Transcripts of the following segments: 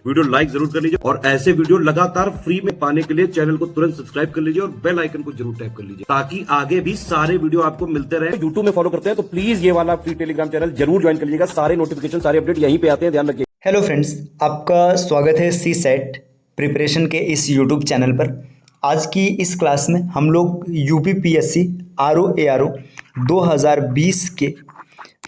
Video like जरूर कर लीजिए और ऐसे वीडियो लगातार फ्री में पाने के लिए चैनल को तुरंत सब्सक्राइब कर लीजिए और बेल आइकन को जरूर टैप कर लीजिए ताकि आगे भी सारे वीडियो आपको मिलते रहे। यूट्यूब में फॉलो करते हैं तो प्लीज ये वाला फ्री टेलीग्राम चैनल जरूर ज्वाइन कर लीजिएगा। सारे नोटिफिकेशन सारे अपडेट यहीं पे आते हैं, ध्यान रखिए। हेलो फ्रेंड्स, आपका स्वागत है सी सेट प्रिपरेशन के इस यूट्यूब चैनल पर। आज की इस क्लास में हम लोग यूपीपीएससी आरओ 2020 के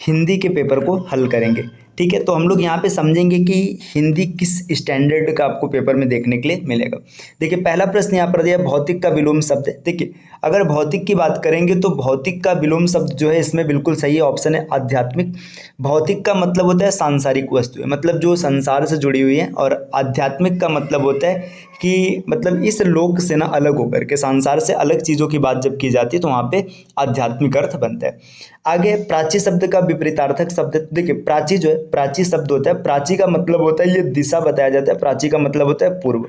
हिंदी के पेपर को हल करेंगे। ठीक है, तो हम लोग यहाँ पे समझेंगे कि हिंदी किस स्टैंडर्ड का आपको पेपर में देखने के लिए मिलेगा। देखिए, पहला प्रश्न यहाँ पर दिया भौतिक का विलोम शब्द है। देखिए, अगर भौतिक की बात करेंगे तो भौतिक का विलोम शब्द जो है इसमें बिल्कुल सही ऑप्शन है आध्यात्मिक। भौतिक का मतलब होता है सांसारिक वस्तु है, मतलब जो संसार से जुड़ी हुई है, और आध्यात्मिक का मतलब होता है कि मतलब इस लोक से ना अलग होकर के संसार से अलग चीज़ों की बात जब की जाती है तो वहाँ पे आध्यात्मिक अर्थ बनता है। आगे प्राची शब्द का विपरीतार्थक शब्द। देखिए, प्राची जो है, प्राची शब्द होता है, प्राची का मतलब होता है ये दिशा बताया जाता है, प्राची का मतलब होता है पूर्व।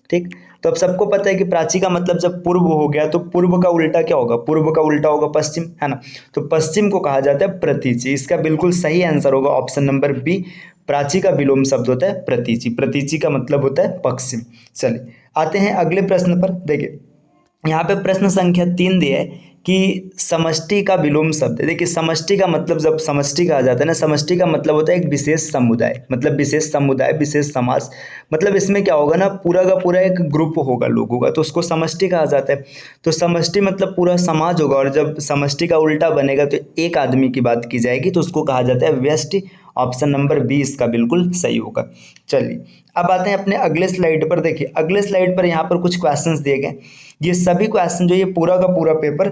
ठीक, तो अब सबको पता है कि प्राची का मतलब जब पूर्व हो गया तो पूर्व का उल्टा क्या होगा, पूर्व का उल्टा होगा पश्चिम, है ना। तो पश्चिम को कहा जाता है प्रतीची। इसका बिल्कुल सही आंसर होगा ऑप्शन नंबर बी। प्राची का विलोम शब्द होता है प्रतीची। प्रतीची का मतलब होता है पश्चिम। चलिए आते हैं अगले प्रश्न पर। देखिए, यहाँ पे प्रश्न संख्या 3 दिया है कि समष्टि का विलोम शब्द है। देखिए, समष्टि का मतलब जब समष्टि कहा जाता है ना, समष्टि का मतलब होता है एक विशेष समुदाय, मतलब विशेष समुदाय, विशेष समाज। मतलब इसमें क्या होगा ना, पूरा का पूरा एक ग्रुप होगा लोगों का, तो उसको समष्टि कहा जाता है। तो समष्टि मतलब पूरा समाज होगा, और जब समष्टि का उल्टा बनेगा तो एक आदमी की बात की जाएगी तो उसको कहा जाता है व्यष्टि। ऑप्शन नंबर 20 इसका बिल्कुल सही होगा। चलिए अब आते हैं अपने अगले स्लाइड पर। देखिए, अगले स्लाइड पर यहाँ पर कुछ क्वेश्चंस दिए गए। ये सभी क्वेश्चन जो ये पूरा का पूरा पेपर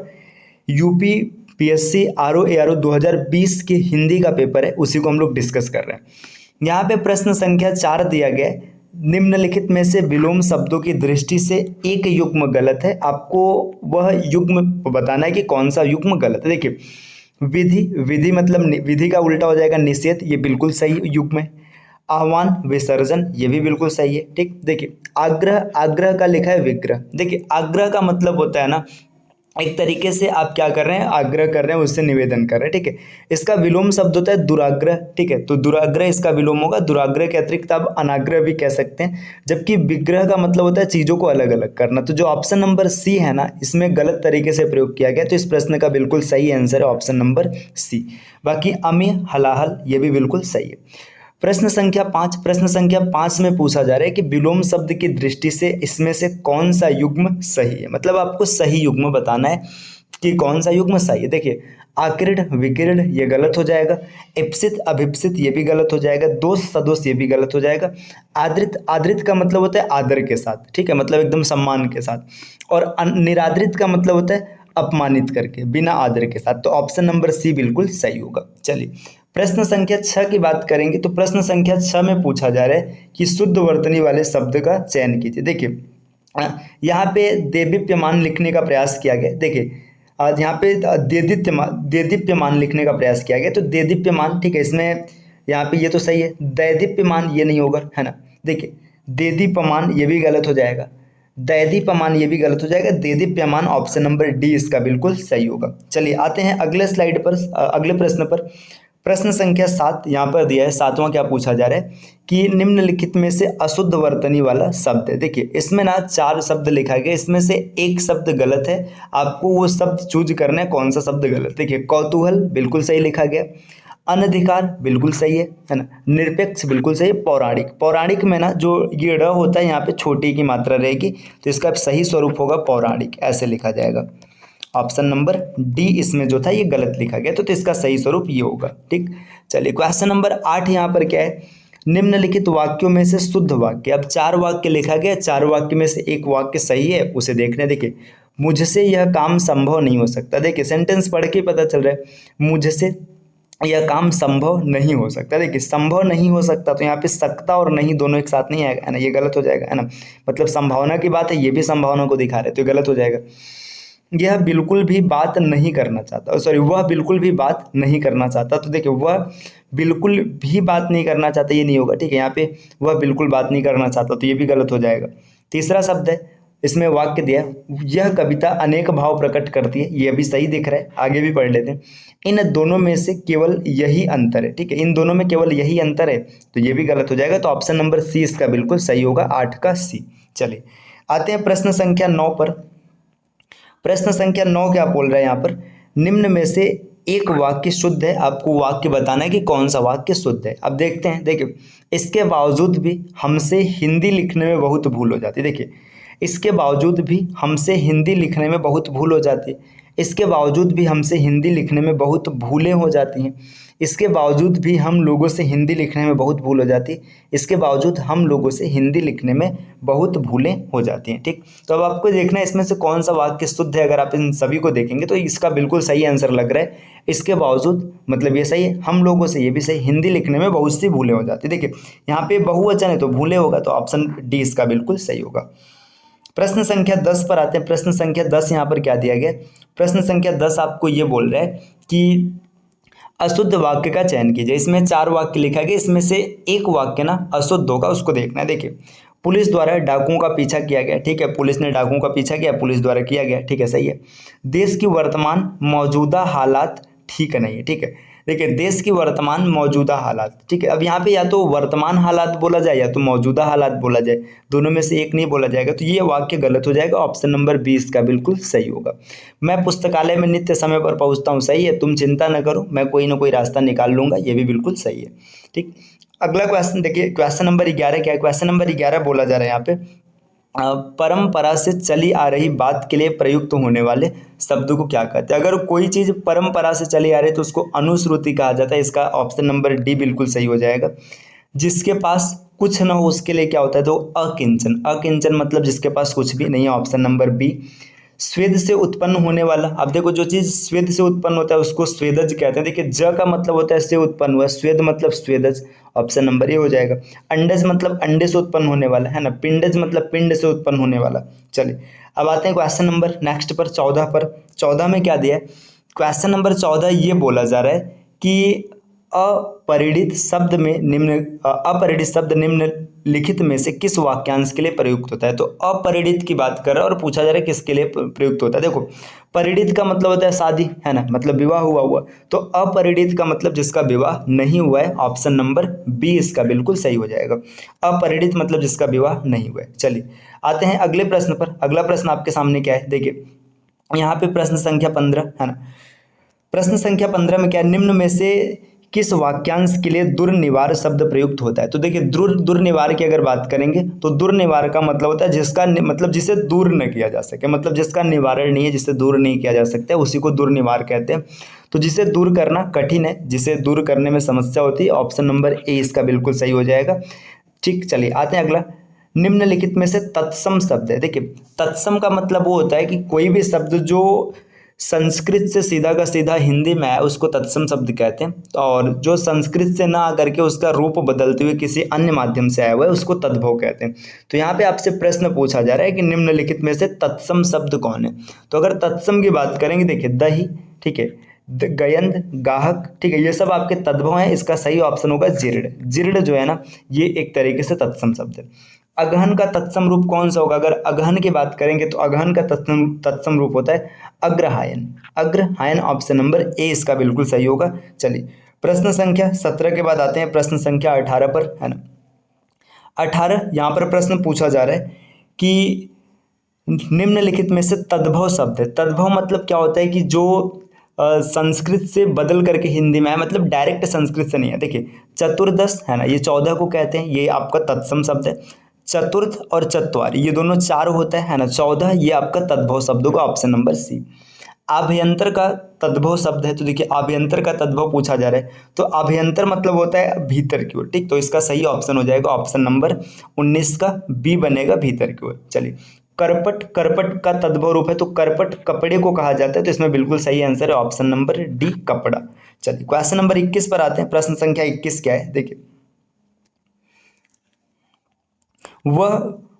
यूपी पीएससी आरओ 2020 के हिंदी का पेपर है, उसी को हम लोग डिस्कस कर रहे हैं। यहाँ पे प्रश्न संख्या 4 दिया गया है, निम्नलिखित में से विलोम शब्दों की दृष्टि से एक युग्म गलत है। आपको वह युग्म बताना है कि कौन सा युग्म गलत है। देखिए, विधि, विधि मतलब विधि का उल्टा हो जाएगा निषेध, ये बिल्कुल सही युग्म है। आह्वान, विसर्जन, ये भी बिल्कुल सही है। ठीक, देखिए आग्रह, आग्रह का लिखा है विग्रह। देखिए, आग्रह का मतलब होता है ना, एक तरीके से आप क्या कर रहे हैं, आग्रह कर रहे हैं, उससे निवेदन कर रहे हैं। ठीक है, इसका विलोम शब्द होता है दुराग्रह। ठीक है, तो दुराग्रह इसका विलोम होगा। दुराग्रह के अतिरिक्त आप अनाग्रह भी कह सकते हैं, जबकि विग्रह का मतलब होता है चीज़ों को अलग अलग करना। तो जो ऑप्शन नंबर सी है ना, इसमें गलत तरीके से प्रयोग किया गया, तो इस प्रश्न का बिल्कुल सही आंसर है ऑप्शन नंबर सी। बाकी अमीय, हलाहल, ये भी बिल्कुल सही है। प्रश्न संख्या 5, प्रश्न संख्या 5 में पूछा जा रहा है कि विलोम शब्द की दृष्टि से इसमें से कौन सा युग्म सही है। मतलब आपको सही युग्म बताना है कि कौन सा युग्म सही है। देखिए, आकीर्ण, विकीर्ण, ये गलत हो जाएगा। इप्सित, अभिप्सित, ये भी गलत हो जाएगा। दोष, सदोष, ये भी गलत हो जाएगा। आदृत, आदृत का मतलब होता है आदर के साथ। ठीक है, मतलब एकदम सम्मान के साथ। और निरादृत का मतलब होता है अपमानित करके, बिना आदर के साथ। तो ऑप्शन नंबर सी बिल्कुल सही होगा। चलिए प्रश्न संख्या 6 की बात करेंगे, तो प्रश्न संख्या 6 में पूछा जा रहा है कि शुद्ध वर्तनी वाले शब्द का चयन कीजिए। देखिए, यहाँ पे देदीप्यमान लिखने का प्रयास किया गया। देखिए, आज यहाँ पे देदीप्यमान लिखने का प्रयास किया गया, तो देदीप्यमान, ठीक है, इसमें यहाँ पे ये तो सही है। दैदीप्यमान ये नहीं होगा, है ना। देखिए, देदीप्यमान ये भी गलत हो जाएगा। दैदीप्यमान ये भी गलत हो जाएगा। देदीप्यमान ऑप्शन नंबर डी इसका बिल्कुल सही होगा। चलिए आते हैं अगले स्लाइड पर, अगले प्रश्न पर। प्रश्न संख्या 7 यहाँ पर दिया है। 7वां क्या पूछा जा रहा है कि निम्नलिखित में से अशुद्ध वर्तनी वाला शब्द है। देखिए, इसमें ना 4 शब्द लिखा गया, इसमें से एक शब्द गलत है। आपको वो शब्द चूज करना है कौन सा शब्द गलत। देखिए, कौतूहल बिल्कुल सही लिखा गया, अनधिकार बिल्कुल सही है ना, निरपेक्ष बिल्कुल सही है, पौराणिक, पौराणिक में ना जो ये ड़ होता है यहाँ पे छोटी की मात्रा रहेगी, तो इसका सही स्वरूप होगा पौराणिक, ऐसे लिखा जाएगा। ऑप्शन नंबर डी इसमें जो था ये गलत लिखा गया, तो इसका सही स्वरूप ये होगा। ठीक, चलिए क्वेश्चन नंबर 8 यहाँ पर क्या है, निम्नलिखित वाक्यों में से शुद्ध वाक्य। अब 4 वाक्य लिखा गया, 4 वाक्य में से एक वाक्य सही है, उसे देखने। देखिए, मुझसे यह काम संभव नहीं हो सकता। देखिए, सेंटेंस पढ़ के पता चल रहा है मुझसे यह काम संभव नहीं हो सकता। देखिए, संभव नहीं हो सकता, तो यहाँ पे सकता और नहीं दोनों एक साथ नहीं आएगा, है ना, ये गलत हो जाएगा, है ना। मतलब संभावना की बात है, ये भी संभावना को दिखा रहे, तो ये गलत हो जाएगा। यह बिल्कुल भी बात नहीं करना चाहता, सॉरी, वह बिल्कुल भी बात नहीं करना चाहता। तो देखिए, वह बिल्कुल भी बात नहीं करना चाहता, ये नहीं होगा। ठीक है, यहाँ पे वह बिल्कुल बात नहीं करना चाहता, तो ये भी गलत हो जाएगा। तीसरा शब्द है इसमें वाक्य दिया है, यह कविता अनेक भाव प्रकट करती है, ये भी सही दिख रहा है, आगे भी पढ़ लेते हैं। इन दोनों में से केवल यही अंतर है, ठीक है, इन दोनों में केवल यही अंतर है, तो ये भी गलत हो जाएगा। तो ऑप्शन नंबर सी इसका बिल्कुल सही होगा, 8 का सी। चलिए आते हैं प्रश्न संख्या 9 पर। प्रश्न संख्या 9 क्या बोल रहा है यहाँ पर, निम्न में से एक वाक्य शुद्ध है, आपको वाक्य बताना है कि कौन सा वाक्य शुद्ध है। अब देखते हैं, देखिए इसके बावजूद भी हमसे हिंदी लिखने में बहुत भूल हो जाती है। देखिए इसके बावजूद भी हमसे हिंदी लिखने में बहुत भूल हो जाती है, इसके बावजूद भी हमसे हिंदी लिखने में बहुत भूलें हो जाती हैं, इसके बावजूद भी हम लोगों से हिंदी लिखने में बहुत भूल हो जाती है, इसके बावजूद हम लोगों से हिंदी लिखने में बहुत भूलें हो जाती हैं। ठीक, तो अब आपको देखना है इसमें से कौन सा वाक्य शुद्ध है। अगर आप इन सभी को देखेंगे तो इसका बिल्कुल सही आंसर लग रहा है, इसके बावजूद मतलब ये सही है, हम लोगों से ये भी सही, हिंदी लिखने में बहुत सी भूलें हो जाती है। देखिए यहाँ पे बहुवचन है तो भूलें होगा, तो ऑप्शन डी इसका बिल्कुल सही होगा। प्रश्न संख्या 10 पर आते हैं। प्रश्न संख्या 10 यहाँ पर क्या दिया गया, प्रश्न संख्या 10 आपको ये बोल रहा है कि अशुद्ध वाक्य का चयन कीजिए। इसमें 4 वाक्य लिखा गया, इसमें से एक वाक्य ना अशुद्ध होगा, उसको देखना है। देखिए पुलिस द्वारा डाकुओं का पीछा किया गया, ठीक है, पुलिस ने डाकुओं का पीछा किया, पुलिस द्वारा किया गया, ठीक है, सही है। देश की वर्तमान मौजूदा हालात ठीक नहीं है, ठीक है। देखिए देश की वर्तमान मौजूदा हालात, ठीक है। अब यहाँ पे या तो वर्तमान हालात बोला जाए या तो मौजूदा हालात बोला जाए, दोनों में से एक नहीं बोला जाएगा, तो ये वाक्य गलत हो जाएगा। ऑप्शन नंबर 20 का बिल्कुल सही होगा। मैं पुस्तकालय में नित्य समय पर पहुँचता हूँ, सही है, तुम चिंता न करो मैं कोई ना कोई रास्ता निकाल लूँगा, ये भी बिल्कुल सही है। ठीक, अगला क्वेश्चन देखिए, क्वेश्चन नंबर 11 क्या है, क्वेश्चन नंबर 11 बोला जा रहा है यहाँ पे परंपरा से चली आ रही बात के लिए प्रयुक्त होने वाले शब्द को क्या कहते हैं। अगर कोई चीज़ परंपरा से चली आ रही है तो उसको अनुश्रुति कहा जाता है, इसका ऑप्शन नंबर डी बिल्कुल सही हो जाएगा। जिसके पास कुछ न हो उसके लिए क्या होता है, तो अकिंचन, अकिंचन मतलब जिसके पास कुछ भी नहीं है, ऑप्शन नंबर बी। स्वेद से उत्पन्न होने वाला, अब देखो जो चीज़ स्वेद से उत्पन्न होता है उसको स्वेदज कहते हैं। देखिए ज का मतलब होता है से उत्पन्न हुआ, स्वेद मतलब स्वेदज, ऑप्शन नंबर ए हो जाएगा। अंडज मतलब अंडे से उत्पन्न होने वाला है ना, पिंडज मतलब पिंड से उत्पन्न होने वाला। चलिए अब आते हैं क्वेश्चन नंबर नेक्स्ट पर 14 पर। 14 में क्या दिया है, क्वेश्चन नंबर 14 ये बोला जा रहा है कि अपरिणित शब्द में अपरिणित शब्द निम्नलिखित में से किस वाक्यांश के लिए प्रयुक्त होता है। तो अपरिणित की बात कर रहा है और पूछा जा रहा है किसके लिए प्रयुक्त होता है। देखो परिणित का मतलब होता है शादी, है ना, मतलब विवाह हुआ, तो अपरिणित का मतलब जिसका विवाह नहीं हुआ है, ऑप्शन नंबर बी इसका बिल्कुल सही हो जाएगा। अपरिणित मतलब जिसका विवाह नहीं हुआ है। चलिए आते हैं अगले प्रश्न पर। अगला प्रश्न आपके सामने क्या है, देखिए यहाँ पे प्रश्न संख्या 15 है ना। प्रश्न संख्या 15 में क्या, निम्न में से किस वाक्यांश के लिए दुर्निवार शब्द प्रयुक्त होता है। तो देखिए दुर्निवार की अगर बात करेंगे तो दुर्निवार का मतलब होता है जिसका मतलब जिसे दूर न किया जा सके, मतलब जिसका निवारण नहीं है, जिसे दूर नहीं किया जा सकता है, उसी को दुर्निवार कहते हैं। तो जिसे दूर करना कठिन है, जिसे दूर करने में समस्या होती है, ऑप्शन नंबर ए इसका बिल्कुल सही हो जाएगा। ठीक, चलिए आते हैं अगला। निम्नलिखित में से तत्सम शब्द है। देखिए तत्सम का मतलब वो होता है कि कोई भी शब्द जो संस्कृत से सीधा का सीधा हिंदी में है उसको तत्सम शब्द कहते हैं, और जो संस्कृत से ना आकर के उसका रूप बदलते हुए किसी अन्य माध्यम से आया हुआ है उसको तद्भव कहते हैं। तो यहाँ पे आपसे प्रश्न पूछा जा रहा है कि निम्नलिखित में से तत्सम शब्द कौन है। तो अगर तत्सम की बात करेंगे, देखिए दही, ठीक है, गयंद, गाहक, ठीक है, ये सब आपके तद्भव हैं। इसका सही ऑप्शन होगा जीर्ण। जीर्ण जो है ना ये एक तरीके से तत्सम शब्द है। अगहन का तत्सम रूप कौन सा होगा, अगर अगहन की बात करेंगे तो अगहन का तत्सम रूप होता है अग्रहायन। अग्रहायन ऑप्शन नंबर ए इसका बिल्कुल सही होगा। चलिए प्रश्न संख्या 17 के बाद आते हैं प्रश्न संख्या 18 पर, है ना। 18 यहाँ पर प्रश्न पूछा जा रहा है कि निम्नलिखित में से तद्भव शब्द है। तद्भव मतलब क्या होता है कि जो संस्कृत से बदल करके हिंदी में है, मतलब डायरेक्ट संस्कृत से नहीं है। देखिए चतुर्दश है ना, ये 14 को कहते हैं, ये आपका तत्सम शब्द है। चतुर्थ और चत्वार ये दोनों 4 होता है ना, 14 ये आपका तद्भव शब्दों का ऑप्शन नंबर सी। अभ्यंतर का तद्भव शब्द है, तो देखिए अभ्यंतर का तद्भव पूछा जा रहा है, तो अभ्यंतर मतलब होता है भीतर की ओर, ठीक, तो इसका सही ऑप्शन हो जाएगा ऑप्शन नंबर 19 का बी बनेगा, भीतर की ओर। चलिए करपट, करपट का तद्भव रूप है, तो करपट कपड़े को कहा जाता है, तो इसमें बिल्कुल सही आंसर है ऑप्शन नंबर डी कपड़ा। चलिए क्वेश्चन नंबर 21 पर आते हैं। प्रश्न संख्या 21 क्या है, देखिए वह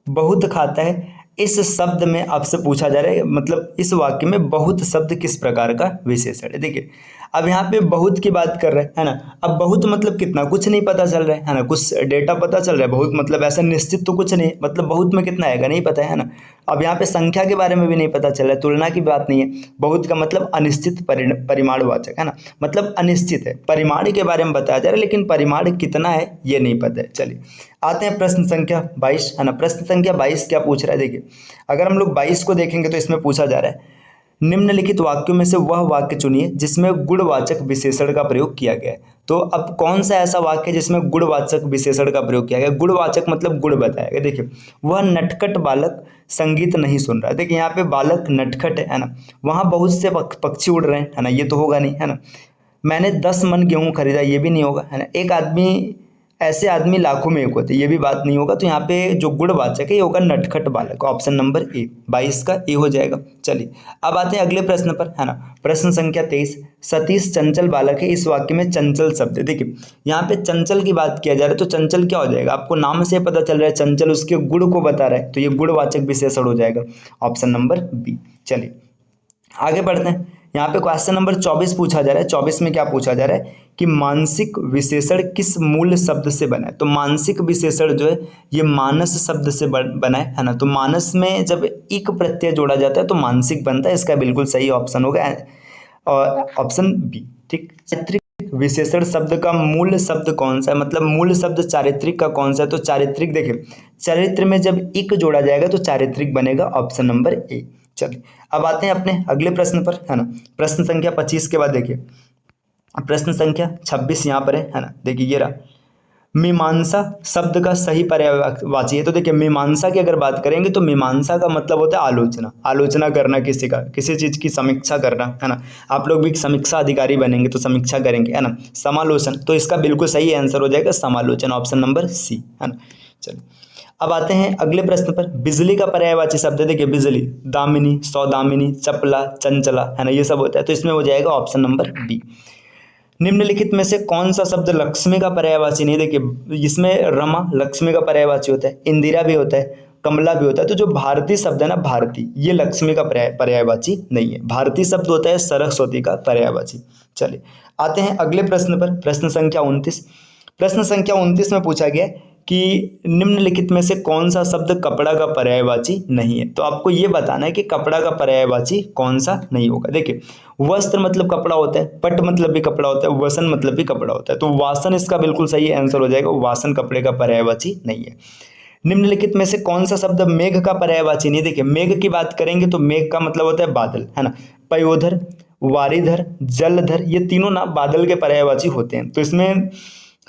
बहुत खाता है इस शब्द में आपसे पूछा जा रहा है, मतलब इस वाक्य में बहुत शब्द किस प्रकार का विशेषण है। देखिए अब यहाँ पे बहुत की बात कर रहे हैं, है ना। अब बहुत मतलब कितना, कुछ नहीं पता चल रहा है ना, कुछ डेटा पता चल रहा है। बहुत मतलब ऐसा निश्चित तो कुछ नहीं, मतलब बहुत में कितना आएगा नहीं पता है ना। अब यहाँ पे संख्या के बारे में भी नहीं पता चल रहा है, तुलना की बात नहीं है। बहुत का मतलब अनिश्चित परिमाणवाचक, है ना, मतलब अनिश्चित है। परिमाण के बारे में बताया जा रहा है, लेकिन परिमाण कितना है ये नहीं पता है। चलिए आते हैं प्रश्न संख्या 22, है ना। प्रश्न संख्या 22 क्या पूछ रहा है, देखिए अगर हम लोग 22 को देखेंगे तो इसमें पूछा जा रहा है निम्नलिखित वाक्यों में से वह वाक्य चुनिए जिसमें गुणवाचक विशेषण का प्रयोग किया गया है। तो अब कौन सा ऐसा वाक्य है जिसमें गुणवाचक विशेषण का प्रयोग किया गया। गुणवाचक मतलब गुण बताया गया। देखिए वह नटखट बालक संगीत नहीं सुन रहा है। देखिए यहाँ पे बालक नटखट है ना, वहाँ बहुत से पक्षी उड़ रहे हैं, है ना, ये तो होगा नहीं, है ना। मैंने 10 मन गेहूं खरीदा, ये भी नहीं होगा, है ना। एक आदमी, ऐसे आदमी लाखों में एक होते, ये भी बात नहीं होगा। तो यहाँ पे जो गुणवाचक है ये होगा नटखट बालक, ऑप्शन नंबर ए, 22 का ए हो जाएगा। चलिए अब आते हैं अगले प्रश्न पर, है ना। प्रश्न संख्या 23, सतीश चंचल बालक है, इस वाक्य में चंचल शब्द है। देखिए यहाँ पे चंचल की बात किया जा रहा है, तो चंचल क्या हो जाएगा, आपको नाम से पता चल रहा है चंचल उसके गुण को बता रहा है, तो ये गुणवाचक विशेषण हो जाएगा, ऑप्शन नंबर बी। चलिए आगे बढ़ते हैं। यहाँ पे क्वेश्चन नंबर 24 पूछा जा रहा है। 24 में क्या पूछा जा रहा है कि मानसिक विशेषण किस मूल शब्द से बना है। तो मानसिक विशेषण जो है ये मानस शब्द से बना है ना। तो मानस में जब इक प्रत्यय जोड़ा जाता है तो मानसिक बनता है, इसका बिल्कुल सही ऑप्शन होगा और ऑप्शन बी, ठीक। चारित्रिक विशेषण शब्द का मूल शब्द कौन सा है, मतलब मूल शब्द चारित्रिक का कौन सा है। तो चारित्रिक, देखिए चरित्र में जब इक जोड़ा जाएगा तो चारित्रिक बनेगा, ऑप्शन नंबर ए। चलिए अब आते हैं अपने अगले प्रश्न पर, है ना। प्रश्न संख्या 25 के बाद देखिए प्रश्न संख्या 26 यहाँ पर है ना। देखिए ये रहा, मीमांसा शब्द का सही पर्यायवाची है। तो देखिए मीमांसा की अगर बात करेंगे तो मीमांसा का मतलब होता है आलोचना, आलोचना करना किसी का, किसी चीज की समीक्षा करना, है ना। आप लोग भी समीक्षा अधिकारी बनेंगे तो समीक्षा करेंगे, है ना। समालोचन, तो इसका बिल्कुल सही आंसर हो जाएगा समालोचन, ऑप्शन नंबर सी, है ना। चलिए अब आते हैं अगले प्रश्न पर। बिजली का पर्यायवाची शब्द है, देखिए बिजली, दामिनी, सौदामिनी, चपला, चंचला, है ना, ये सब होता है। तो इसमें हो जाएगा ऑप्शन नंबर बी। निम्नलिखित में से कौन सा शब्द लक्ष्मी का पर्यायवाची नहीं। देखिए इसमें रमा लक्ष्मी का पर्यायवाची होता है, इंदिरा भी होता है, कमला भी होता है। तो जो भारती शब्द है ना, भारती, ये लक्ष्मी का पर्यायवाची नहीं है। भारती शब्द होता है सरस्वती का पर्यायवाची। चलिए आते हैं अगले प्रश्न पर। प्रश्न संख्या 29। प्रश्न संख्या 29 में पूछा गया कि निम्नलिखित में से कौन सा शब्द कपड़ा का पर्यायवाची नहीं है। तो आपको ये बताना है कि कपड़ा का पर्यायवाची कौन सा नहीं होगा। देखिए वस्त्र मतलब कपड़ा होता है, पट मतलब भी कपड़ा होता है, वसन मतलब भी कपड़ा होता है। तो वासन इसका बिल्कुल सही आंसर हो जाएगा, वासन कपड़े का पर्यायवाची नहीं है। निम्नलिखित में से कौन सा शब्द मेघ का पर्यायवाची नहीं। देखिए मेघ की बात करेंगे तो मेघ का मतलब होता है बादल, है ना। पयोधर, वारिधर, जलधर, ये तीनों ना बादल के पर्यायवाची होते हैं। तो इसमें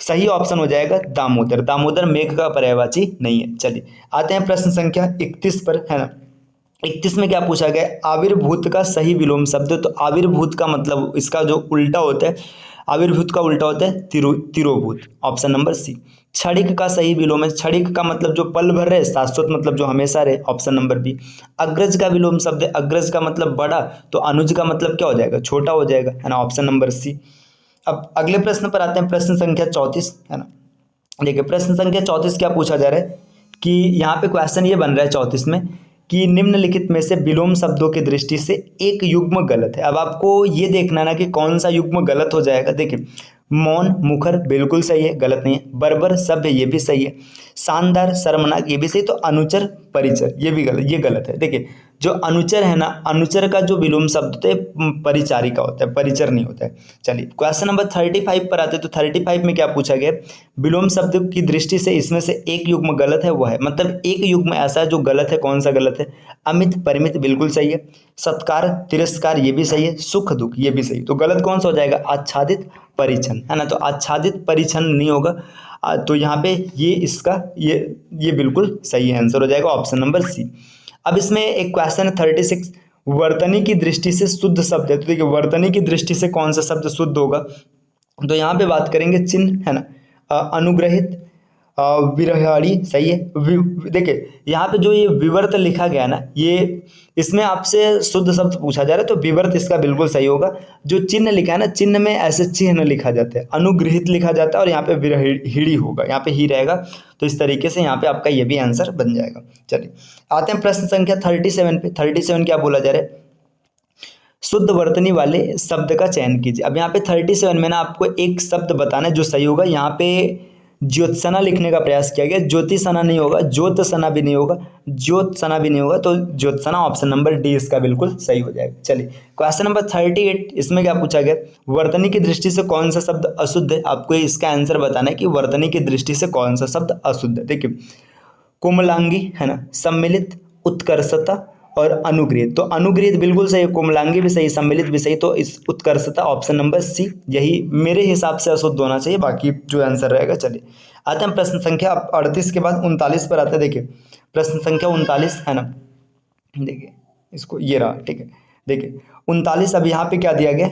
सही ऑप्शन हो जाएगा दामोदर, दामोदर मेघ का पर्यायवाची नहीं है। चलिए आते हैं प्रश्न संख्या 31 पर, है ना। 31 में क्या पूछा गया है, आविर्भूत का सही विलोम शब्द। तो आविर्भूत का मतलब इसका जो उल्टा होता है, आविर्भूत का उल्टा होता है तिरोभूत, ऑप्शन नंबर सी। क्षणिक का सही विलोम है, क्षणिक का मतलब जो पल भर रहे, शाश्वत मतलब जो हमेशा रहे, ऑप्शन नंबर बी। अग्रज का विलोम शब्द है, अग्रज का मतलब बड़ा, तो अनुज का मतलब क्या हो जाएगा, छोटा हो जाएगा, है ना, ऑप्शन नंबर सी। अब अगले प्रश्न पर आते हैं, प्रश्न संख्या 34, है ना। देखिए प्रश्न संख्या 34 क्या पूछा जा रहा है कि यहाँ पे क्वेश्चन ये बन रहा है 34 में कि निम्नलिखित में से विलोम शब्दों की दृष्टि से एक युग्म गलत है। अब आपको ये देखना ना कि कौन सा युग्म गलत हो जाएगा। देखिए मौन, मुखर बिल्कुल सही है, गलत नहीं है। बर्बर, सभ्य, ये भी सही है। शानदार, शर्मनाक, ये भी सही। तो अनुचर, परिचर, ये भी गलत, ये गलत है। देखिए जो अनुचर है ना, अनुचर का जो विलोम शब्द होता है परिचारिका होता है, परिचर नहीं होता है। चलिए क्वेश्चन नंबर 35 पर आते हैं। तो 35 में क्या पूछा गया, विलोम शब्द की दृष्टि से इसमें से एक युग्म गलत है, वो है, मतलब एक युग्म ऐसा है जो गलत है, कौन सा गलत है। अमित, परिमित बिल्कुल सही है। सत्कार, तिरस्कार, ये भी सही है। सुख, दुख, ये भी सही। तो गलत कौन सा हो जाएगा, आच्छादित, परिछन, है ना। तो आच्छादित परिछन नहीं होगा। तो यहाँ पे ये इसका ये बिल्कुल सही आंसर हो जाएगा, ऑप्शन नंबर सी। अब इसमें एक क्वेश्चन है 36, वर्तनी की दृष्टि से शुद्ध शब्द है। तो देखिए वर्तनी की दृष्टि से कौन सा शब्द शुद्ध होगा। तो यहाँ पे बात करेंगे चिन्ह, है ना, अनुग्रहित, विरहाड़ी सही है। देखिए यहाँ पे जो ये विवर्त लिखा गया ना, ये इसमें आपसे शुद्ध शब्द पूछा जा रहा है तो विवर्त इसका बिल्कुल सही होगा। जो चिन्ह लिखा है ना, चिन्ह में ऐसे चिन्ह लिखा जाता है, अनुगृहित लिखा जाता है और यहाँ पे विरहिड़ी होगा, यहाँ पे ही रहेगा। तो इस तरीके से यहाँ पे आपका ये भी आंसर बन जाएगा। चलिए आते हैं प्रश्न संख्या 37 पे। 37 क्या बोला जा रहा है, शुद्ध वर्तनी वाले शब्द का चयन कीजिए। अब यहाँ पे 37 में ना आपको एक शब्द बताना है जो सही होगा। यहाँ पे ज्योत्सना लिखने का प्रयास किया गया, ज्योतिसना नहीं होगा, ज्योतसना भी नहीं होगा, ज्योत्सना भी नहीं होगा, तो ज्योत्सना ऑप्शन नंबर डी इसका बिल्कुल सही हो जाएगा। चलिए क्वेश्चन नंबर 38, इसमें क्या पूछा गया, वर्तनी की दृष्टि से कौन सा शब्द अशुद्ध है। आपको इसका आंसर बताना है कि वर्तनी की दृष्टि से कौन सा शब्द अशुद्ध है। देखिए कोमलांगी है ना, सम्मिलित, उत्कर्षता और अनुगृहित। तो अनुगृहित बिल्कुल सही, कोमलांगी भी सही, सम्मिलित भी सही, तो इस उत्कर्षता ऑप्शन नंबर सी यही मेरे हिसाब से अशुद्ध होना चाहिए, बाकी जो आंसर रहेगा। चलिए आते हैं प्रश्न संख्या 38 के बाद 39 पर आते हैं। देखिए प्रश्न संख्या 39 है ना, देखिए इसको ये रहा, ठीक है। देखिए 39, अब यहाँ पे क्या दिया गया,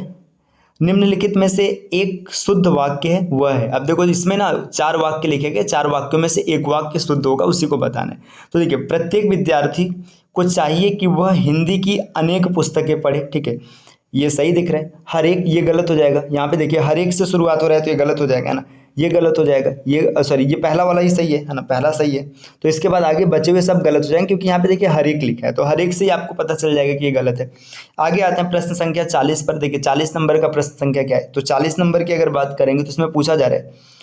निम्नलिखित में से एक शुद्ध वाक्य है वह है। अब देखो इसमें ना 4 वाक्य लिखे गए, 4 वाक्यों में से एक वाक्य शुद्ध होगा, उसी को बताना है। तो देखिए प्रत्येक विद्यार्थी को चाहिए कि वह हिंदी की अनेक पुस्तकें पढ़े, ठीक है, ये सही दिख रहा है। हर एक, ये गलत हो जाएगा। यहाँ पे देखिए हर एक से शुरुआत हो रहा है तो ये गलत हो जाएगा, है ना, ये गलत हो जाएगा, ये सॉरी ये पहला वाला ही सही है ना, पहला सही है। तो इसके बाद आगे बचे हुए सब गलत हो जाएंगे, क्योंकि यहाँ पे देखिए हर एक लिखा है, तो हर एक से ही आपको पता चल जाएगा कि ये गलत है। आगे आते हैं प्रश्न संख्या 40 पर। देखिए 40 नंबर का प्रश्न संख्या क्या है, तो 40 नंबर की अगर बात करेंगे तो इसमें पूछा जा रहा है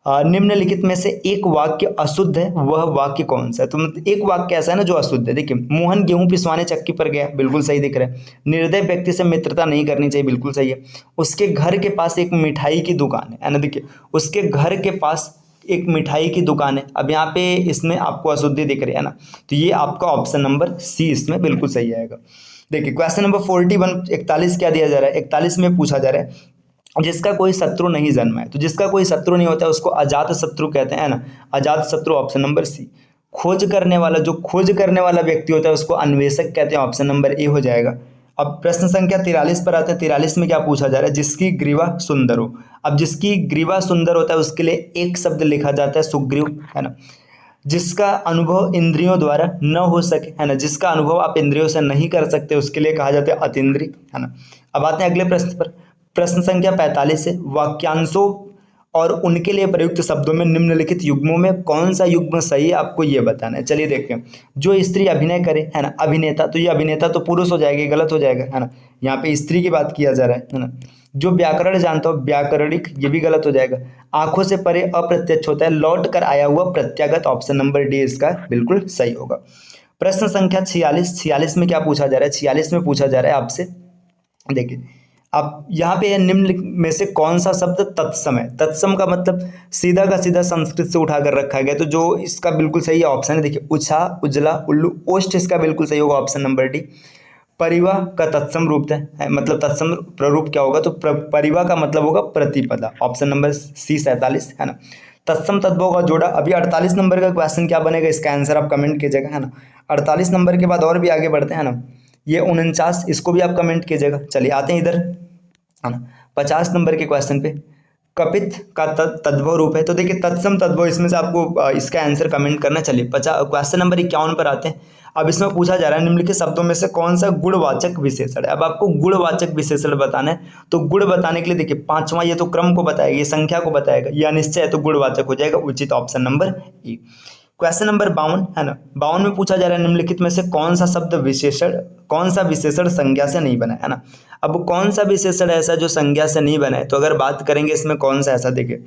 निम्नलिखित में से एक वाक्य अशुद्ध है, वह वाक्य कौन सा है। तो मतलब एक वाक्य ऐसा है ना जो अशुद्ध है। देखिए मोहन गेहूं पिसवाने चक्की पर गया, बिल्कुल सही दिख रहा है। निर्दय व्यक्ति से मित्रता नहीं करनी चाहिए, बिल्कुल सही है। उसके घर के पास एक मिठाई की दुकान है ना, देखिए उसके घर के पास एक मिठाई की दुकान है। अब यहाँ पे इसमें आपको अशुद्धि दिख रही है ना, तो ये आपका ऑप्शन नंबर सी इसमें बिल्कुल सही आएगा। देखिए क्वेश्चन नंबर 41 41 क्या दिया जा रहा है, 41 में पूछा जा रहा है जिसका कोई शत्रु नहीं जन्मा है। तो जिसका कोई शत्रु नहीं होता है उसको अजात शत्रु कहते हैं ना, अजात शत्रु ऑप्शन नंबर सी। खोज करने वाला, जो खोज करने वाला व्यक्ति होता है उसको अन्वेषक कहते हैं, ऑप्शन नंबर ए हो जाएगा। अब प्रश्न संख्या 43 पर आते हैं। 43 में क्या पूछा जा रहा है, जिसकी ग्रीवा सुंदर हो। अब जिसकी ग्रीवा सुंदर होता है उसके लिए एक शब्द लिखा जाता है सुग्रीव, है ना। जिसका अनुभव इंद्रियों द्वारा न हो सके, है ना, जिसका अनुभव आप इंद्रियों से नहीं कर सकते उसके लिए कहा जाता है अतीन्द्रिय, है ना। अब आते हैं अगले प्रश्न पर। प्रश्न संख्या 45 है, वाक्यांशों और उनके लिए प्रयुक्त शब्दों में निम्नलिखित युग्मों में कौन सा युग्म सही है, आपको ये बताना है। चलिए देखते हैं। जो स्त्री अभिनय करे, है ना, अभिनेता, तो ये अभिनेता तो पुरुष हो जाएगा, गलत हो जाएगा, है ना। यहाँ पे स्त्री की बात किया जा रहा है ना। जो व्याकरण जानता हो, व्याकरणिक, ये भी गलत हो जाएगा। आंखों से परे अप्रत्यक्ष होता है, लौट कर आया हुआ प्रत्यागत, ऑप्शन नंबर डी इसका बिल्कुल सही होगा। प्रश्न संख्या 46 में क्या पूछा जा रहा है, 46 में पूछा जा रहा है आपसे, देखिए अब यहाँ पे निम्न में से कौन सा शब्द तत्सम है। तत्सम का मतलब सीधा का सीधा संस्कृत से उठाकर रखा गया, तो जो इसका बिल्कुल सही ऑप्शन है, देखिए उछा, उजला, उल्लू, ओष्ठ इसका बिल्कुल सही होगा, ऑप्शन नंबर डी। परिवा का तत्सम रूप है, मतलब तत्सम प्ररूप क्या होगा, तो परिवा का मतलब होगा प्रतिपदा, ऑप्शन नंबर सी 47, है ना। तत्सम तद्भव का जोड़ा। अभी 48 नंबर का क्वेश्चन क्या बनेगा, इसका आंसर आप कमेंट कीजिएगा, है ना। 48 नंबर के बाद और भी आगे बढ़ते हैं ना, ये 49, इसको भी आप कमेंट कीजिएगा। चलिए आते हैं इधर, है ना, 50 नंबर के क्वेश्चन पे। कपित का तद्भव रूप है, तो देखिए तत्सम तद्भव, इसमें से आपको इसका आंसर कमेंट करना। चलिए क्वेश्चन नंबर 51 पर आते हैं। अब इसमें पूछा जा रहा है निम्नलिखित शब्दों में से कौन सा गुणवाचक विशेषण है। अब आपको गुणवाचक विशेषण बताना है, तो गुण बताने के लिए देखिए 5वां ये तो क्रम को बताएगा, ये संख्या को बताएगा, या निश्चय है तो गुणवाचक हो जाएगा, उचित option number A. Question number 52 है ना, 52 में पूछा जा रहा है निम्नलिखित में से कौन सा शब्द विशेषण, कौन सा विशेषण संज्ञा से नहीं बना है ना। अब कौन सा विशेषण ऐसा जो संज्ञा से नहीं बना है, तो अगर बात करेंगे इसमें कौन सा ऐसा, देखिए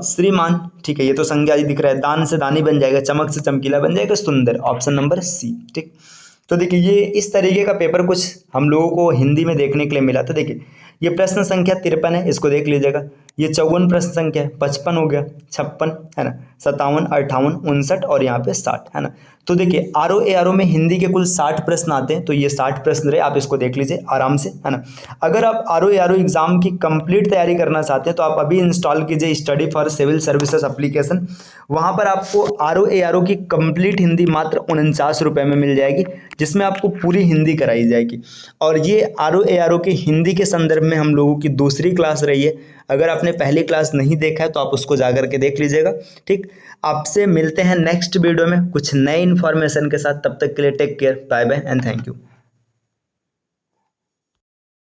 श्रीमान, ठीक है, ये तो संज्ञा ही दिख रहा है। दान से दानी बन जाएगा, चमक से चमकीला बन जाएगा, सुंदर, ऑप्शन नंबर सी, ठीक। तो देखिए ये इस तरीके का पेपर कुछ हम लोगों को हिंदी में देखने के लिए मिला था। देखिए ये प्रश्न संख्या 53 है, इसको देख लीजिएगा। ये 54 प्रश्न संख्या है, 55 हो गया, 56 है ना, 57, 58, 59 और यहाँ पे 60, है ना। तो देखिए ROARO में हिंदी के कुल 60 प्रश्न आते हैं, तो ये 60 प्रश्न रहे, आप इसको देख लीजिए आराम से, है ना। अगर आप ROARO एग्जाम की कंप्लीट तैयारी करना चाहते हैं तो आप अभी इंस्टॉल कीजिए study for civil services application. वहाँ पर आपको ROARO की कंप्लीट हिंदी मात्र 49 रुपये में मिल जाएगी, जिसमें आपको पूरी हिंदी कराई जाएगी। और ये ROARO की हिंदी के संदर्भ में हम लोगों की दूसरी क्लास रही है। अगर आपने पहली क्लास नहीं देखा है तो आप उसको जा करके देख लीजिएगा। ठीक, आपसे मिलते हैं नेक्स्ट वीडियो में कुछ नए इन्फॉर्मेशन के साथ। तब तक के लिए take care, bye bye and thank you.